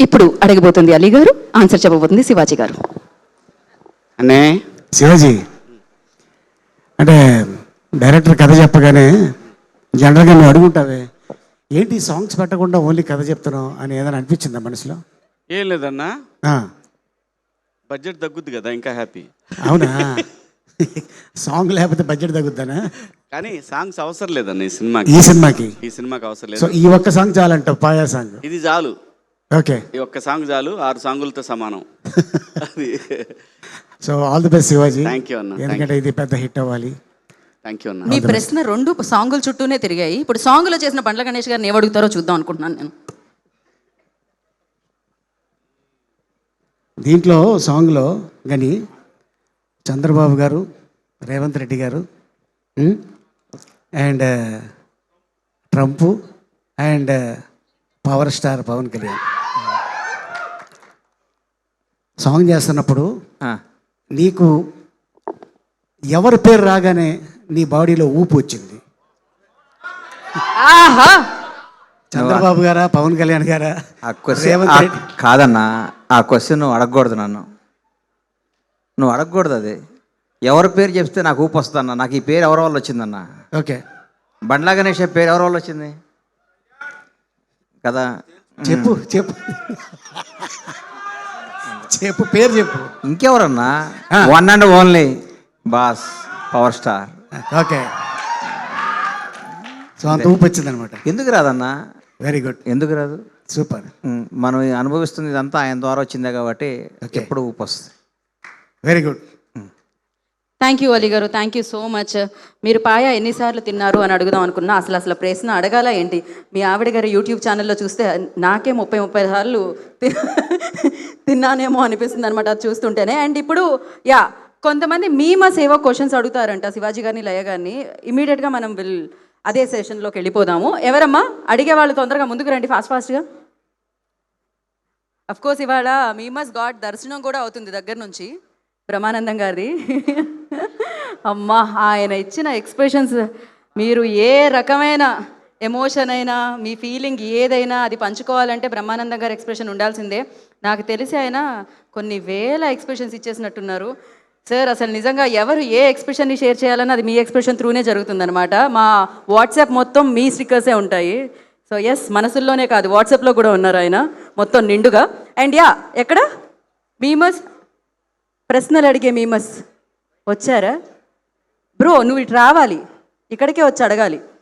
ఇప్పుడు అడగబోతుంది అలీ గారు, ఆన్సర్ చెప్పబోతుంది శివాజీ గారు. అనే శివాజీ అంటే డైరెక్టర్ కథ చెప్పగానే జనరల్గా నువ్వు అడుగుంటావే ఏంటి సాంగ్స్ పెట్టకుండా ఓన్లీ కథ చెప్తున్నావు అని ఏదైనా అనిపించిందా మనసులో? ఏం లేదన్నా, ఆ, బడ్జెట్ తగ్గుద్ది కదా, ఇంకా హ్యాపీ. అవునా? సాంగ్ లేకపోతే బడ్జెట్ తగ్గుద్దానా? కానీ సాంగ్స్ అవసరం లేదన్న ఈ సినిమాకి. ఈ సినిమాకి అవసరం సో లేదు. ఈ ఒక్క సాంగ్ చాలంటావు, పాయా సాంగ్. ఇది చాలు, ఓకే. ఈ ఒక్క సాంగ్ చాలు, 6 సాంగులతో సమానం. అది so all the best Shivaji. Thank you అన్న, ఎందుకంటే ఇది పెద్ద హిట్ అవ్వాలి. థ్యాంక్ యూ అన్న. మీ ప్రశ్న 2 సాంగుల చుట్టూనే తిరిగాయి. ఇప్పుడు సాంగులో చేసిన బండ్ల గణేష్ గారిని ఏమడుగుతారో చూద్దాం అనుకుంటున్నాను నేను. దీంట్లో సాంగ్లో కానీ చంద్రబాబు గారు, రేవంత్ రెడ్డి గారు and Trump and power star Pawan Kalyan song చేస్తున్నప్పుడు నీకు ఎవరి పేరు రాగానే నీ బాడీలో ఊపు వచ్చింది? ఆహా, చంద్రబాబు గారా, పవన్ కళ్యాణ్ గారా? ఆ క్వశ్చన్ కాదన్నా, ఆ క్వశ్చన్ నువ్వు అడగకూడదు. నువ్వు అడగకూడదు. అది ఎవరి పేరు చెప్తే నాకు ఊపు వస్తుందన్న. నాకు ఈ పేరు ఎవరి వల్ల వచ్చిందన్న? ఓకే, బండ్లా గణేష్ పేరు ఎవరి వల్ల వచ్చింది కదా? చెప్పు చెప్పు చెప్పు, పేరు చెప్పు. ఇంకెవరన్నా? One and only boss power star. Okay, so అంత ఊపు వచ్చింది అనమాట. ఎందుకు రాదన్నా? వెరీ గుడ్, ఎందుకు రాదు? సూపర్. మనం అనుభవిస్తుంది ఇదంతా ఆయన ద్వారా వచ్చిందే కాబట్టి ఎప్పుడు ఊపు వస్తుంది. Very good. Thank you Ali గారు, థ్యాంక్ యూ సో మచ్. మీరు పాయా ఎన్నిసార్లు తిన్నారు అని అడుగుదాం అనుకున్నా. అసలు ప్రశ్న అడగాల ఏంటి? మీ ఆవిడ గారి యూట్యూబ్ ఛానల్లో చూస్తే నాకే 30 సార్లు తిన్నానేమో అనిపిస్తుంది అనమాట అది చూస్తుంటేనే. అండ్ ఇప్పుడు కొంతమంది మీమస్ ఏవో క్వశ్చన్స్ అడుగుతారంట శివాజీ గారిని, లయ గారిని. ఇమీడియట్గా మనం అదే సెషన్లోకి వెళ్ళిపోదాము. ఎవరమ్మా అడిగే వాళ్ళు తొందరగా ముందుకు రండి, ఫాస్ట్గా. అఫ్కోర్స్ ఇవాళ మీమస్ గాడ్ దర్శనం కూడా అవుతుంది దగ్గర నుంచి, బ్రహ్మానందం గారిది. అమ్మా, ఆయన ఇచ్చిన ఎక్స్ప్రెషన్స్, మీరు ఏ రకమైన ఎమోషన్ అయినా, మీ ఫీలింగ్ ఏదైనా అది పంచుకోవాలంటే బ్రహ్మానందం గారి ఎక్స్ప్రెషన్ ఉండాల్సిందే. నాకు తెలిసి ఆయన కొన్ని వేల ఎక్స్ప్రెషన్స్ ఇచ్చేసినట్టున్నారు. సార్ అసలు నిజంగా ఎవరు ఏ ఎక్స్ప్రెషన్ని షేర్ చేయాలన్నా అది మీ ఎక్స్ప్రెషన్ త్రూనే జరుగుతుందనమాట. మా వాట్సాప్ మొత్తం మీ స్టిక్కర్సే ఉంటాయి. సో ఎస్, మనసుల్లోనే కాదు వాట్సాప్లో కూడా ఉన్నారు ఆయన మొత్తం నిండుగా. అండ్ ఎక్కడ మీమస్, ప్రశ్నలు అడిగే మీమస్ వచ్చారా? బ్రో నువ్వు ఇటు రావాలి, ఇక్కడికే వచ్చి అడగాలి.